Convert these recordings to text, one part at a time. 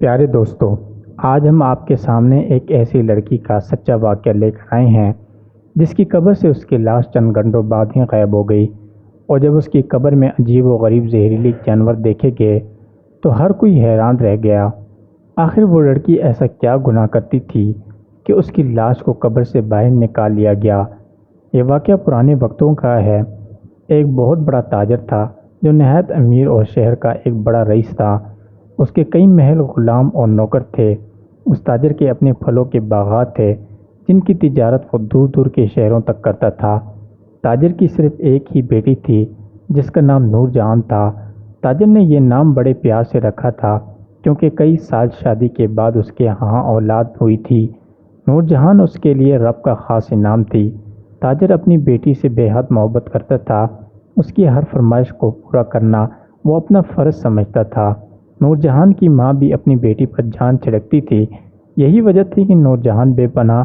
پیارے دوستو، آج ہم آپ کے سامنے ایک ایسی لڑکی کا سچا واقعہ لے کر آئے ہیں جس کی قبر سے اس کی لاش چند گھنٹوں بعد ہی غائب ہو گئی، اور جب اس کی قبر میں عجیب و غریب زہریلی جانور دیکھے گئے تو ہر کوئی حیران رہ گیا۔ آخر وہ لڑکی ایسا کیا گناہ کرتی تھی کہ اس کی لاش کو قبر سے باہر نکال لیا گیا؟ یہ واقعہ پرانے وقتوں کا ہے۔ ایک بہت بڑا تاجر تھا جو نہایت امیر اور شہر کا ایک بڑا رئیس تھا۔ اس کے کئی محل، غلام اور نوکر تھے۔ اس تاجر کے اپنے پھلوں کے باغات تھے جن کی تجارت وہ دور دور کے شہروں تک کرتا تھا۔ تاجر کی صرف ایک ہی بیٹی تھی جس کا نام نور جہان تھا۔ تاجر نے یہ نام بڑے پیار سے رکھا تھا کیونکہ کئی سال شادی کے بعد اس کے ہاں اولاد ہوئی تھی۔ نور جہان اس کے لیے رب کا خاص انعام تھی۔ تاجر اپنی بیٹی سے بے حد محبت کرتا تھا۔ اس کی ہر فرمائش کو پورا کرنا وہ اپنا فرض سمجھتا تھا۔ نور جہان کی ماں بھی اپنی بیٹی پر جان چھڑکتی تھی۔ یہی وجہ تھی کہ نور جہان بے پناہ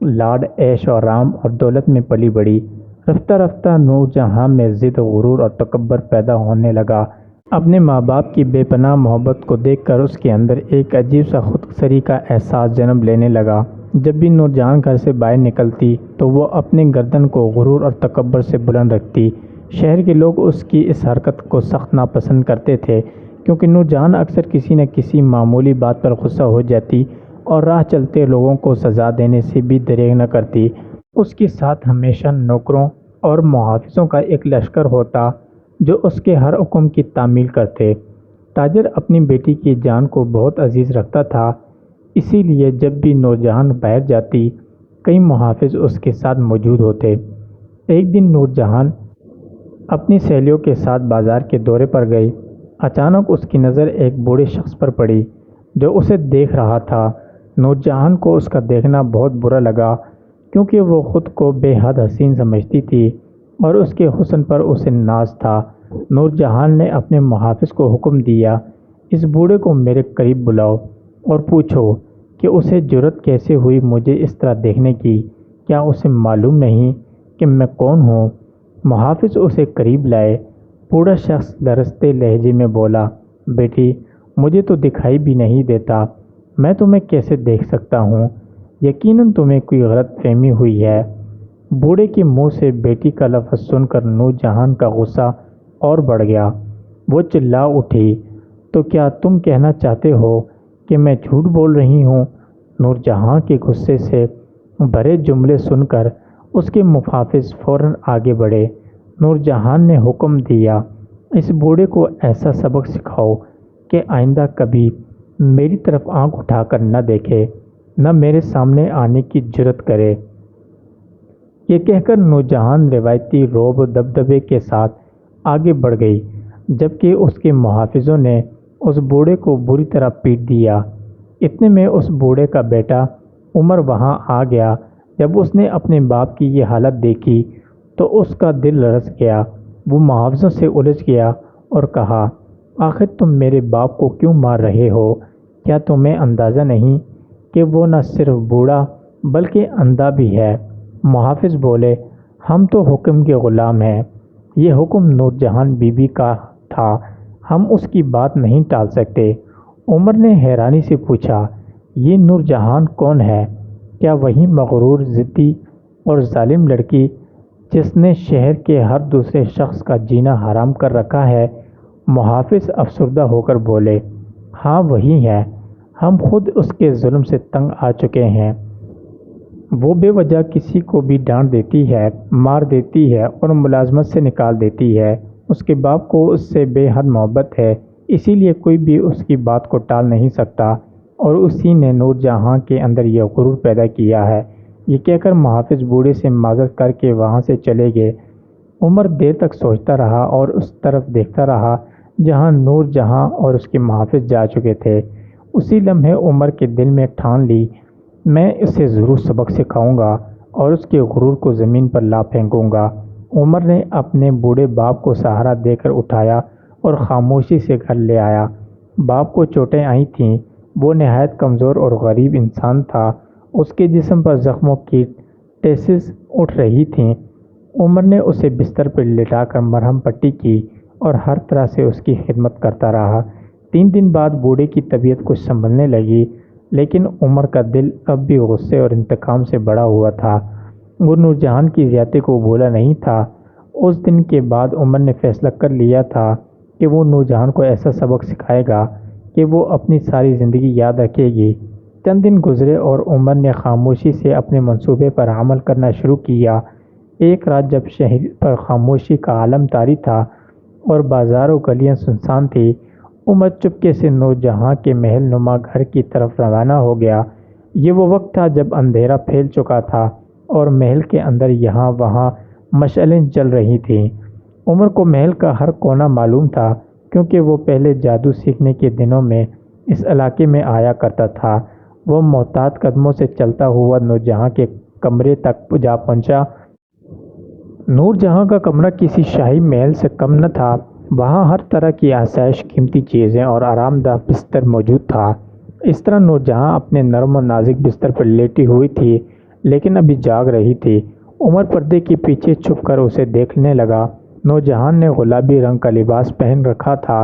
لاڈ، عیش و آرام اور دولت میں پلی بڑھی۔ رفتہ رفتہ نور جہان میں ضد، غرور اور تکبر پیدا ہونے لگا۔ اپنے ماں باپ کی بے پناہ محبت کو دیکھ کر اس کے اندر ایک عجیب سا خود سری کا احساس جنم لینے لگا۔ جب بھی نور جہان گھر سے باہر نکلتی تو وہ اپنے گردن کو غرور اور تکبر سے بلند رکھتی۔ شہر کے لوگ اس کی اس حرکت کو سخت ناپسند کرتے تھے کیونکہ نور جہان اکثر کسی نہ کسی معمولی بات پر غصہ ہو جاتی اور راہ چلتے لوگوں کو سزا دینے سے بھی دریغ نہ کرتی۔ اس کے ساتھ ہمیشہ نوکروں اور محافظوں کا ایک لشکر ہوتا جو اس کے ہر حکم کی تعمیل کرتے۔ تاجر اپنی بیٹی کی جان کو بہت عزیز رکھتا تھا، اسی لیے جب بھی نور جہان باہر جاتی کئی محافظ اس کے ساتھ موجود ہوتے۔ ایک دن نور جہان اپنی سہیلیوں کے ساتھ بازار کے دورے پر گئی۔ اچانک اس کی نظر ایک بوڑھے شخص پر پڑی جو اسے دیکھ رہا تھا۔ نور جہان کو اس کا دیکھنا بہت برا لگا کیونکہ وہ خود کو بے حد حسین سمجھتی تھی اور اس کے حسن پر اسے ناز تھا۔ نور جہان نے اپنے محافظ کو حکم دیا، اس بوڑھے کو میرے قریب بلاؤ اور پوچھو کہ اسے جرأت کیسے ہوئی مجھے اس طرح دیکھنے کی؟ کیا اسے معلوم نہیں کہ میں کون ہوں؟ محافظ اسے قریب لائے۔ بوڑھا شخص لرزتے لہجے میں بولا، بیٹی مجھے تو دکھائی بھی نہیں دیتا، میں تمہیں کیسے دیکھ سکتا ہوں؟ یقیناً تمہیں کوئی غلط فہمی ہوئی ہے۔ بوڑھے کے منہ سے بیٹی کا لفظ سن کر نور جہان کا غصہ اور بڑھ گیا۔ وہ چلا اٹھی، تو کیا تم کہنا چاہتے ہو کہ میں جھوٹ بول رہی ہوں؟ نور جہان کے غصے سے بھرے جملے سن کر اس کے محافظ فوراً آگے بڑھے۔ نور جہان نے حکم دیا، اس بوڑھے کو ایسا سبق سکھاؤ کہ آئندہ کبھی میری طرف آنکھ اٹھا کر نہ دیکھے، نہ میرے سامنے آنے کی جرأت کرے۔ یہ کہہ کر نور جہان روایتی رعب و دبدبے کے ساتھ آگے بڑھ گئی، جبکہ اس کے محافظوں نے اس بوڑھے کو بری طرح پیٹ دیا۔ اتنے میں اس بوڑھے کا بیٹا عمر وہاں آ گیا۔ جب اس نے اپنے باپ کی یہ حالت دیکھی تو اس کا دل لرز گیا۔ وہ محافظوں سے الجھ گیا اور کہا، آخر تم میرے باپ کو کیوں مار رہے ہو؟ کیا تمہیں اندازہ نہیں کہ وہ نہ صرف بوڑھا بلکہ اندھا بھی ہے؟ محافظ بولے، ہم تو حکم کے غلام ہیں، یہ حکم نور جہان بی بی کا تھا، ہم اس کی بات نہیں ٹال سکتے۔ عمر نے حیرانی سے پوچھا، یہ نور جہان کون ہے؟ کیا وہی مغرور، ضدی اور ظالم لڑکی جس نے شہر کے ہر دوسرے شخص کا جینا حرام کر رکھا ہے؟ محافظ افسردہ ہو کر بولے، ہاں وہی ہے، ہم خود اس کے ظلم سے تنگ آ چکے ہیں۔ وہ بے وجہ کسی کو بھی ڈانٹ دیتی ہے، مار دیتی ہے اور ملازمت سے نکال دیتی ہے۔ اس کے باپ کو اس سے بے حد محبت ہے، اسی لیے کوئی بھی اس کی بات کو ٹال نہیں سکتا، اور اسی نے نور جہاں کے اندر یہ غرور پیدا کیا ہے۔ یہ کہہ کر محافظ بوڑھے سے معذرت کر کے وہاں سے چلے گئے۔ عمر دیر تک سوچتا رہا اور اس طرف دیکھتا رہا جہاں نور جہاں اور اس کے محافظ جا چکے تھے۔ اسی لمحے عمر کے دل میں ٹھان لی، میں اسے ضرور سبق سکھاؤں گا اور اس کے غرور کو زمین پر لا پھینکوں گا۔ عمر نے اپنے بوڑھے باپ کو سہارا دے کر اٹھایا اور خاموشی سے گھر لے آیا۔ باپ کو چوٹیں آئی تھیں، وہ نہایت کمزور اور غریب انسان تھا، اس کے جسم پر زخموں کی ٹیسز اٹھ رہی تھیں۔ عمر نے اسے بستر پر لٹا کر مرہم پٹی کی اور ہر طرح سے اس کی خدمت کرتا رہا۔ 3 دن بعد بوڑھے کی طبیعت کچھ سنبھلنے لگی، لیکن عمر کا دل اب بھی غصے اور انتقام سے بڑا ہوا تھا۔ وہ نور جہان کی زیادتی کو بھولا نہیں تھا۔ اس دن کے بعد عمر نے فیصلہ کر لیا تھا کہ وہ نور جہان کو ایسا سبق سکھائے گا کہ وہ اپنی ساری زندگی یاد رکھے گی۔ چند دن گزرے اور عمر نے خاموشی سے اپنے منصوبے پر عمل کرنا شروع کیا۔ ایک رات جب شہر پر خاموشی کا عالم طاری تھا اور بازار و گلیاں سنسان تھی، عمر چپکے سے نور جہاں کے محل نما گھر کی طرف روانہ ہو گیا۔ یہ وہ وقت تھا جب اندھیرا پھیل چکا تھا اور محل کے اندر یہاں وہاں مشعلیں جل رہی تھیں۔ عمر کو محل کا ہر کونا معلوم تھا، کیونکہ وہ پہلے جادو سیکھنے کے دنوں میں اس علاقے میں آیا کرتا تھا۔ وہ محتاط قدموں سے چلتا ہوا نور جہاں کے کمرے تک جا پہنچا۔ نور جہاں کا کمرہ کسی شاہی محل سے کم نہ تھا۔ وہاں ہر طرح کی آسائش، قیمتی چیزیں اور آرام دہ بستر موجود تھا۔ اس طرح نور جہاں اپنے نرم و نازک بستر پر لیٹی ہوئی تھی، لیکن ابھی جاگ رہی تھی۔ عمر پردے کے پیچھے چھپ کر اسے دیکھنے لگا۔ نور جہاں نے گلابی رنگ کا لباس پہن رکھا تھا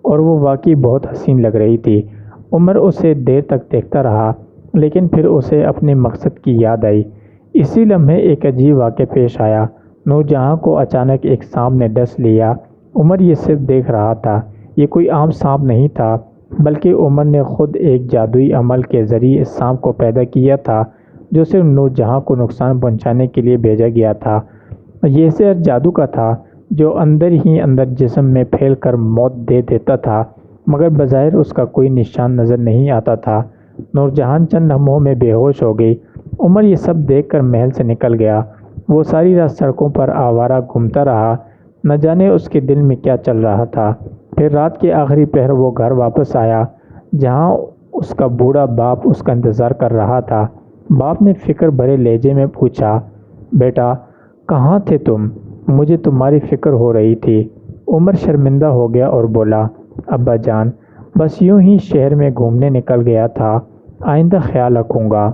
اور وہ واقعی بہت حسین لگ رہی تھی۔ عمر اسے دیر تک دیکھتا رہا، لیکن پھر اسے اپنے مقصد کی یاد آئی۔ اسی لمحے ایک عجیب واقعہ پیش آیا۔ نور جہاں کو اچانک ایک سانپ نے ڈس لیا۔ عمر یہ صرف دیکھ رہا تھا۔ یہ کوئی عام سانپ نہیں تھا، بلکہ عمر نے خود ایک جادوئی عمل کے ذریعے اس سانپ کو پیدا کیا تھا، جو صرف نور جہاں کو نقصان پہنچانے کے لیے بھیجا گیا تھا۔ یہ زہر جادو کا تھا، جو اندر ہی اندر جسم میں پھیل کر موت دے دیتا تھا، مگر بظاہر اس کا کوئی نشان نظر نہیں آتا تھا۔ نور جہاں چند لمحوں میں بے ہوش ہو گئی۔ عمر یہ سب دیکھ کر محل سے نکل گیا۔ وہ ساری رات سڑکوں پر آوارہ گھومتا رہا، نہ جانے اس کے دل میں کیا چل رہا تھا۔ پھر رات کے آخری پہر وہ گھر واپس آیا، جہاں اس کا بوڑھا باپ اس کا انتظار کر رہا تھا۔ باپ نے فکر بھرے لہجے میں پوچھا، بیٹا کہاں تھے تم؟ مجھے تمہاری فکر ہو رہی تھی۔ عمر شرمندہ ہو گیا اور بولا، ابا جان، بس یوں ہی شہر میں گھومنے نکل گیا تھا، آئندہ خیال رکھوں گا۔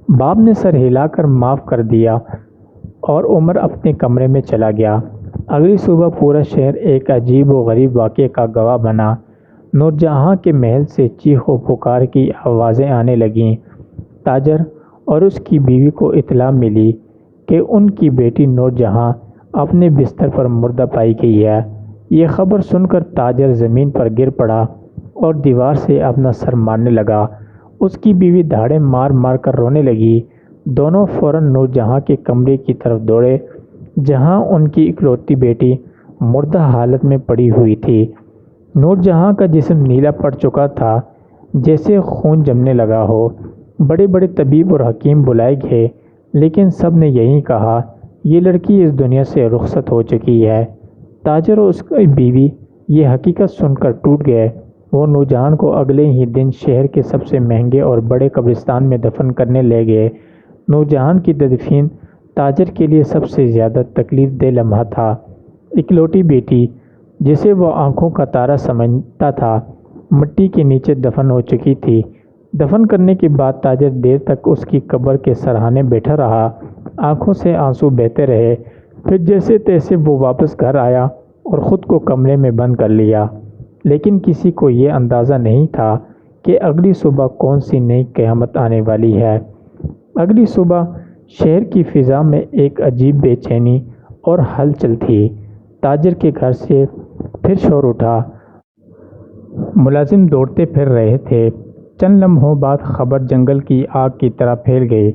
باپ نے سر ہلا کر معاف کر دیا اور عمر اپنے کمرے میں چلا گیا۔ اگلی صبح پورا شہر ایک عجیب و غریب واقعے کا گواہ بنا۔ نور جہاں کے محل سے چیخ و پکار کی آوازیں آنے لگیں۔ تاجر اور اس کی بیوی کو اطلاع ملی کہ ان کی بیٹی نور جہاں اپنے بستر پر مردہ پائی گئی ہے۔ یہ خبر سن کر تاجر زمین پر گر پڑا اور دیوار سے اپنا سر مارنے لگا۔ اس کی بیوی دھاڑیں مار مار کر رونے لگی۔ دونوں فوراً نور جہاں کے کمرے کی طرف دوڑے، جہاں ان کی اکلوتی بیٹی مردہ حالت میں پڑی ہوئی تھی۔ نور جہاں کا جسم نیلا پڑ چکا تھا، جیسے خون جمنے لگا ہو۔ بڑے بڑے طبیب اور حکیم بلائے گئے، لیکن سب نے یہی کہا، یہ لڑکی اس دنیا سے رخصت ہو چکی ہے۔ تاجر اور اس کی بیوی یہ حقیقت سن کر ٹوٹ گئے۔ وہ نور جہاں کو اگلے ہی دن شہر کے سب سے مہنگے اور بڑے قبرستان میں دفن کرنے لے گئے۔ نور جہاں کی تدفین تاجر کے لیے سب سے زیادہ تکلیف دہ لمحہ تھا۔ اکلوٹی بیٹی، جسے وہ آنکھوں کا تارا سمجھتا تھا، مٹی کے نیچے دفن ہو چکی تھی۔ دفن کرنے کے بعد تاجر دیر تک اس کی قبر کے سرہانے بیٹھا رہا، آنکھوں سے آنسو بہتے رہے۔ پھر جیسے تیسے وہ واپس گھر آیا اور خود کو کمرے میں بند کر لیا، لیکن کسی کو یہ اندازہ نہیں تھا کہ اگلی صبح کون سی نئی قیامت آنے والی ہے۔ اگلی صبح شہر کی فضا میں ایک عجیب بے چینی اور ہلچل تھی۔ تاجر کے گھر سے پھر شور اٹھا۔ ملازم دوڑتے پھر رہے تھے۔ چند لمحوں بعد خبر جنگل کی آگ کی طرح پھیل گئی،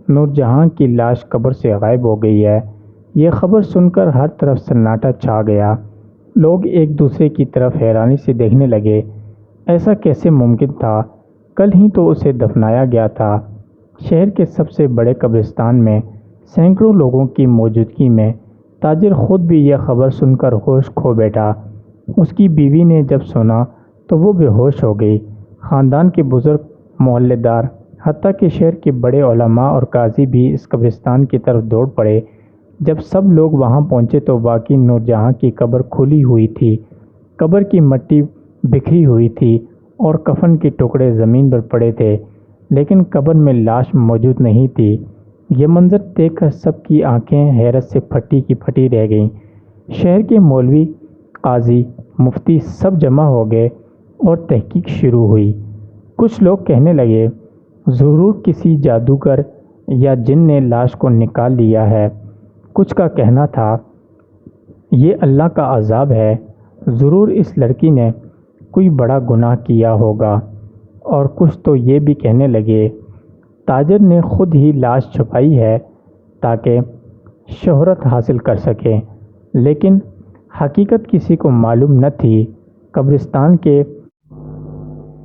نور جہاں کی لاش قبر سے غائب ہو گئی ہے۔ یہ خبر سن کر ہر طرف سناٹا چھا گیا۔ لوگ ایک دوسرے کی طرف حیرانی سے دیکھنے لگے۔ ایسا کیسے ممکن تھا؟ کل ہی تو اسے دفنایا گیا تھا۔ شہر کے سب سے بڑے قبرستان میں سینکڑوں لوگوں کی موجودگی میں تاجر خود بھی یہ خبر سن کر ہوش کھو بیٹھا۔ اس کی بیوی نے جب سنا تو وہ بے ہوش ہو گئی۔ خاندان کے بزرگ، محلے دار، حتیٰ کہ شہر کے بڑے علماء اور قاضی بھی اس قبرستان کی طرف دوڑ پڑے۔ جب سب لوگ وہاں پہنچے تو واقعی نور جہاں کی قبر کھلی ہوئی تھی۔ قبر کی مٹی بکھری ہوئی تھی اور کفن کے ٹکڑے زمین پر پڑے تھے، لیکن قبر میں لاش موجود نہیں تھی۔ یہ منظر دیکھ کر سب کی آنکھیں حیرت سے پھٹی کی پھٹی رہ گئیں۔ شہر کے مولوی، قاضی، مفتی سب جمع ہو گئے۔ اور تحقیق شروع ہوئی۔ کچھ لوگ کہنے لگے ضرور کسی جادوگر یا جن نے لاش کو نکال لیا ہے۔ کچھ کا کہنا تھا یہ اللہ کا عذاب ہے، ضرور اس لڑکی نے کوئی بڑا گناہ کیا ہوگا، اور کچھ تو یہ بھی کہنے لگے تاجر نے خود ہی لاش چھپائی ہے تاکہ شہرت حاصل کر سکے، لیکن حقیقت کسی کو معلوم نہ تھی۔ قبرستان کے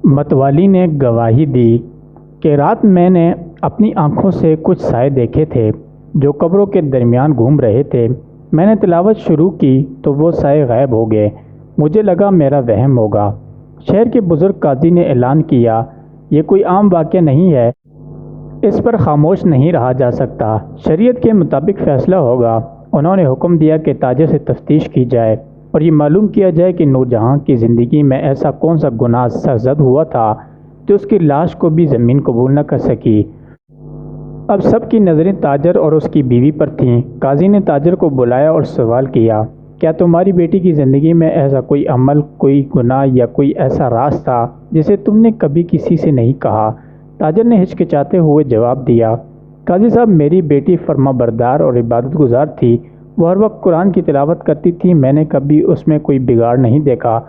متوالی نے گواہی دی کہ رات میں نے اپنی آنکھوں سے کچھ سائے دیکھے تھے جو قبروں کے درمیان گھوم رہے تھے۔ میں نے تلاوت شروع کی تو وہ سائے غائب ہو گئے۔ مجھے لگا میرا وہم ہوگا۔ شہر کے بزرگ قاضی نے اعلان کیا یہ کوئی عام واقعہ نہیں ہے، اس پر خاموش نہیں رہا جا سکتا، شریعت کے مطابق فیصلہ ہوگا۔ انہوں نے حکم دیا کہ تاجر سے تفتیش کی جائے اور یہ معلوم کیا جائے کہ نور جہاں کی زندگی میں ایسا کون سا گناہ سرزد ہوا تھا جو اس کی لاش کو بھی زمین قبول نہ کر سکی۔ اب سب کی نظریں تاجر اور اس کی بیوی پر تھیں۔ قاضی نے تاجر کو بلایا اور سوال کیا کیا تمہاری بیٹی کی زندگی میں ایسا کوئی عمل، کوئی گناہ یا کوئی ایسا راز تھا جسے تم نے کبھی کسی سے نہیں کہا؟ تاجر نے ہچکچاتے ہوئے جواب دیا قاضی صاحب میری بیٹی فرما بردار اور عبادت گزار تھی، وہ ہر وقت قرآن کی تلاوت کرتی تھی، میں نے کبھی اس میں کوئی بگاڑ نہیں دیکھا۔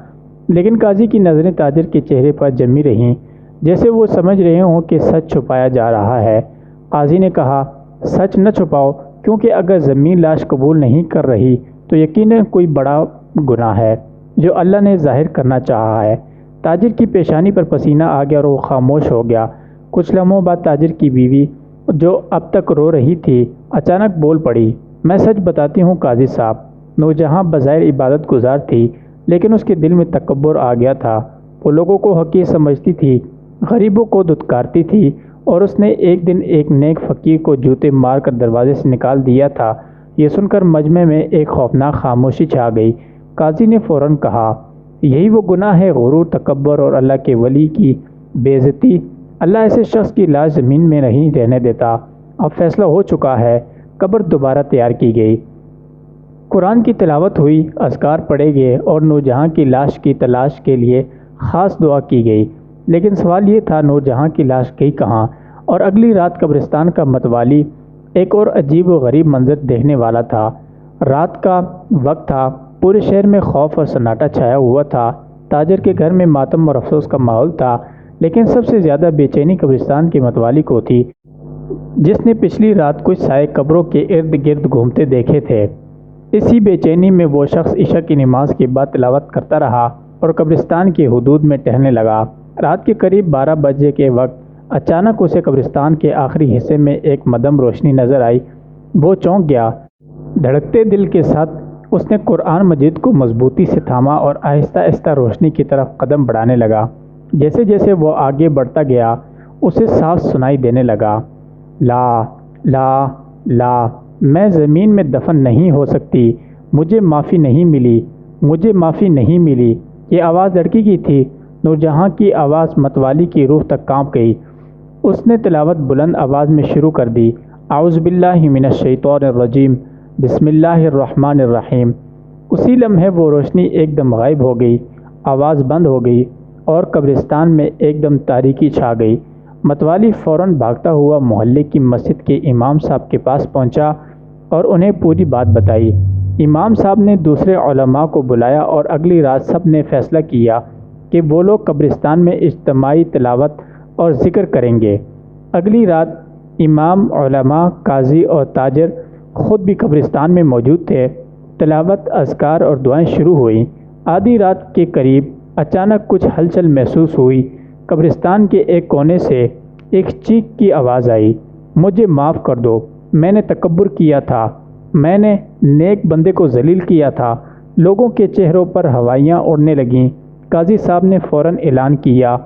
لیکن قاضی کی نظریں تاجر کے چہرے پر جمی رہیں جیسے وہ سمجھ رہے ہوں کہ سچ چھپایا جا رہا ہے۔ قاضی نے کہا سچ نہ چھپاؤ، کیونکہ اگر زمین لاش قبول نہیں کر رہی تو یقیناً کوئی بڑا گناہ ہے جو اللہ نے ظاہر کرنا چاہا ہے۔ تاجر کی پیشانی پر پسینہ آ گیا اور وہ خاموش ہو گیا۔ کچھ لمحوں بعد تاجر کی بیوی جو اب تک رو رہی تھی اچانک بول پڑی میں سچ بتاتی ہوں قاضی صاحب، نورجہاں بظاہر عبادت گزار تھی لیکن اس کے دل میں تکبر آ گیا تھا۔ وہ لوگوں کو حقیر سمجھتی تھی، غریبوں کو دھتکارتی تھی، اور اس نے ایک دن ایک نیک فقیر کو جوتے مار کر دروازے سے نکال دیا تھا۔ یہ سن کر مجمع میں ایک خوفناک خاموشی چھا گئی۔ قاضی نے فوراً کہا یہی وہ گناہ ہے، غرور، تکبر اور اللہ کے ولی کی بے عزتی۔ اللہ ایسے شخص کی لاش زمین میں نہیں رہنے دیتا۔ اب فیصلہ ہو چکا ہے، قبر دوبارہ تیار کی گئی، قرآن کی تلاوت ہوئی، اذکار پڑھے گئے اور نورجہاں کی لاش کی تلاش کے لیے خاص دعا کی گئی۔ لیکن سوال یہ تھا نورجہاں کی لاش گئی کہاں؟ اور اگلی رات قبرستان کا متوالی ایک اور عجیب و غریب منظر دیکھنے والا تھا۔ رات کا وقت تھا، پورے شہر میں خوف اور سناٹا چھایا ہوا تھا۔ تاجر کے گھر میں ماتم اور افسوس کا ماحول تھا، لیکن سب سے زیادہ بے چینی قبرستان کے متوالی کو تھی، جس نے پچھلی رات کچھ سائے قبروں کے ارد گرد گھومتے دیکھے تھے۔ اسی بے چینی میں وہ شخص عشاء کی نماز کے بعد تلاوت کرتا رہا اور قبرستان کی حدود میں ٹہلنے لگا۔ رات کے قریب 12 بجے کے وقت اچانک اسے قبرستان کے آخری حصے میں ایک مدھم روشنی نظر آئی۔ وہ چونک گیا۔ دھڑکتے دل کے ساتھ اس نے قرآن مجید کو مضبوطی سے تھاما اور آہستہ آہستہ روشنی کی طرف قدم بڑھانے لگا۔ جیسے جیسے وہ آگے بڑھتا گیا اسے صاف سنائی دینے لگا لا لا لا، میں زمین میں دفن نہیں ہو سکتی، مجھے معافی نہیں ملی، مجھے معافی نہیں ملی۔ یہ آواز لڑکی کی تھی۔ نورجہاں کی آواز متوالی کی روح تک کانپ گئی۔ اس نے تلاوت بلند آواز میں شروع کر دی اعوذ باللہ من الشیطان الرجیم بسم اللہ الرحمن الرحیم۔ اسی لمحے وہ روشنی ایک دم غائب ہو گئی، آواز بند ہو گئی اور قبرستان میں ایک دم تاریکی چھا گئی۔ متوالی فوراً بھاگتا ہوا محلے کی مسجد کے امام صاحب کے پاس پہنچا اور انہیں پوری بات بتائی۔ امام صاحب نے دوسرے علماء کو بلایا اور اگلی رات سب نے فیصلہ کیا کہ وہ لوگ قبرستان میں اجتماعی تلاوت اور ذکر کریں گے۔ اگلی رات امام، علماء، قاضی اور تاجر خود بھی قبرستان میں موجود تھے۔ تلاوت، اذکار اور دعائیں شروع ہوئیں۔ آدھی رات کے قریب اچانک کچھ ہلچل محسوس ہوئی۔ قبرستان کے ایک کونے سے ایک چیخ کی آواز آئی مجھے معاف کر دو، میں نے تکبر کیا تھا، میں نے نیک بندے کو ذلیل کیا تھا۔ لوگوں کے چہروں پر ہوائیاں اڑنے لگیں۔ قاضی صاحب نے فوراً اعلان کیا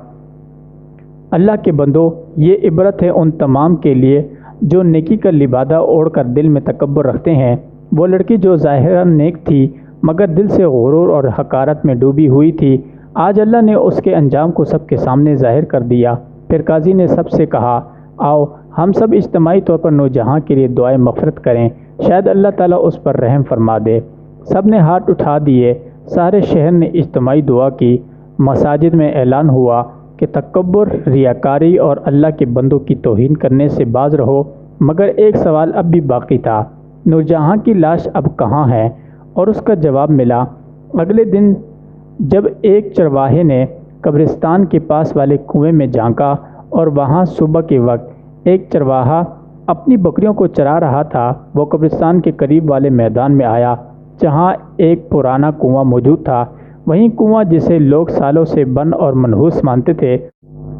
اللہ کے بندو، یہ عبرت ہے ان تمام کے لیے جو نیکی کا لبادہ اوڑھ کر دل میں تکبر رکھتے ہیں۔ وہ لڑکی جو ظاہراً نیک تھی مگر دل سے غرور اور حقارت میں ڈوبی ہوئی تھی، آج اللہ نے اس کے انجام کو سب کے سامنے ظاہر کر دیا۔ پھر قاضی نے سب سے کہا آؤ ہم سب اجتماعی طور پر نورجہاں کے لیے دعائے مغفرت کریں، شاید اللہ تعالیٰ اس پر رحم فرما دے۔ سب نے ہاتھ اٹھا دیے۔ سارے شہر نے اجتماعی دعا کی۔ مساجد میں اعلان ہوا کہ تکبر، ریاکاری اور اللہ کے بندوں کی توہین کرنے سے باز رہو، مگر ایک سوال اب بھی باقی تھا، نور جہاں کی لاش اب کہاں ہے؟ اور اس کا جواب ملا۔ اگلے دن جب ایک چرواہے نے قبرستان کے پاس والے کنویں میں جھانکا اور وہاں صبح کے وقت ایک چرواہا اپنی بکریوں کو چرا رہا تھا، وہ قبرستان کے قریب والے میدان میں آیا جہاں ایک پرانا کنواں موجود تھا، وہیں کنواں جسے لوگ سالوں سے بند اور منحوس مانتے تھے۔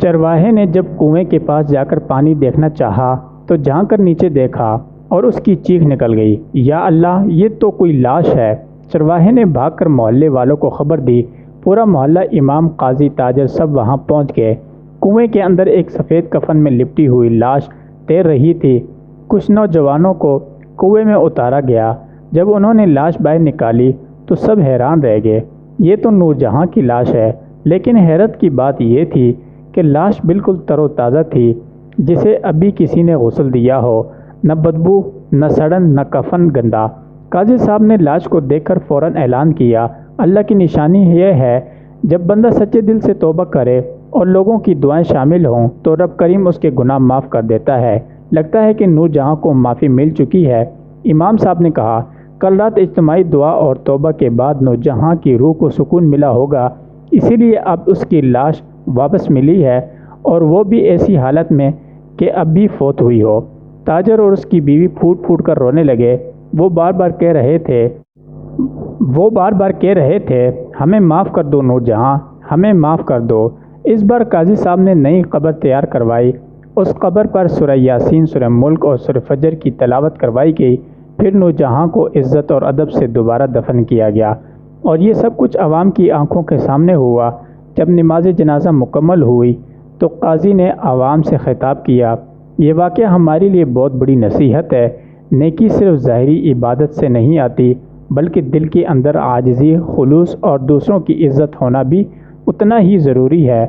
چرواہے نے جب کنویں کے پاس جا کر پانی دیکھنا چاہا تو جھانک کر نیچے دیکھا اور اس کی چیخ نکل گئی، یا اللہ، یہ تو کوئی لاش ہے! چرواہے نے بھاگ کر محلے والوں کو خبر دی۔ پورا محلہ، امام، قاضی، تاجر سب وہاں پہنچ گئے۔ کنویں کے اندر ایک سفید کفن میں لپٹی ہوئی لاش تیر رہی تھی۔ کچھ نوجوانوں کو کنویں میں اتارا گیا۔ جب انہوں نے لاش باہر نکالی تو سب حیران رہ گئے، یہ تو نور جہاں کی لاش ہے۔ لیکن حیرت کی بات یہ تھی کہ لاش بالکل تر و تازہ تھی، جسے ابھی کسی نے غسل دیا ہو، نہ بدبو، نہ سڑن، نہ کفن گندا۔ قاضی صاحب نے لاش کو دیکھ کر فوراً اعلان کیا، اللہ کی نشانی یہ ہے، جب بندہ سچے دل سے توبہ کرے اور لوگوں کی دعائیں شامل ہوں تو رب کریم اس کے گناہ معاف کر دیتا ہے۔ لگتا ہے کہ نور جہاں کو معافی مل چکی ہے۔ امام صاحب نے کہا، کل رات اجتماعی دعا اور توبہ کے بعد نور جہاں کی روح کو سکون ملا ہوگا، اسی لیے اب اس کی لاش واپس ملی ہے، اور وہ بھی ایسی حالت میں کہ اب بھی فوت ہوئی ہو۔ تاجر اور اس کی بیوی پھوٹ پھوٹ کر رونے لگے۔ وہ بار بار کہہ رہے تھے، ہمیں معاف کر دو نور جہاں، ہمیں معاف کر دو۔ اس بار قاضی صاحب نے نئی قبر تیار کروائی۔ اس قبر پر سورہ یاسین، سورہ ملک اور سورہ فجر کی تلاوت کروائی گئی۔ پھر نور جہاں کو عزت اور ادب سے دوبارہ دفن کیا گیا، اور یہ سب کچھ عوام کی آنکھوں کے سامنے ہوا۔ جب نماز جنازہ مکمل ہوئی تو قاضی نے عوام سے خطاب کیا، یہ واقعہ ہمارے لیے بہت بڑی نصیحت ہے۔ نیکی صرف ظاہری عبادت سے نہیں آتی، بلکہ دل کے اندر عاجزی، خلوص اور دوسروں کی عزت ہونا بھی اتنا ہی ضروری ہے۔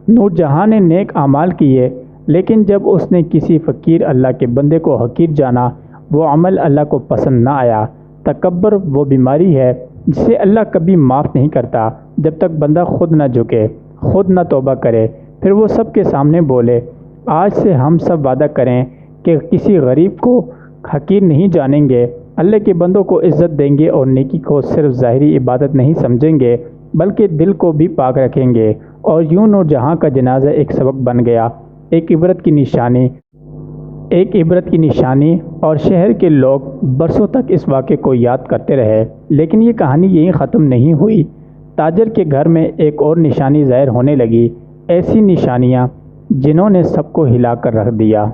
نور جہاں نے نیک اعمال کیے، لیکن جب اس نے کسی فقیر اللہ کے بندے کو حقیر جانا، وہ عمل اللہ کو پسند نہ آیا۔ تکبر وہ بیماری ہے جسے اللہ کبھی معاف نہیں کرتا جب تک بندہ خود نہ جھکے، خود نہ توبہ کرے، پھر وہ سب کے سامنے بولے، آج سے ہم سب وعدہ کریں کہ کسی غریب کو حقیر نہیں جانیں گے، اللہ کے بندوں کو عزت دیں گے اور نیکی کو صرف ظاہری عبادت نہیں سمجھیں گے بلکہ دل کو بھی پاک رکھیں گے۔ اور یوں نور جہاں کا جنازہ ایک سبق بن گیا، ایک عبرت کی نشانی، اور شہر کے لوگ برسوں تک اس واقعے کو یاد کرتے رہے۔ لیکن یہ کہانی یہیں ختم نہیں ہوئی۔ تاجر کے گھر میں ایک اور نشانی ظاہر ہونے لگی، ایسی نشانیاں جنہوں نے سب کو ہلا کر رکھ دیا۔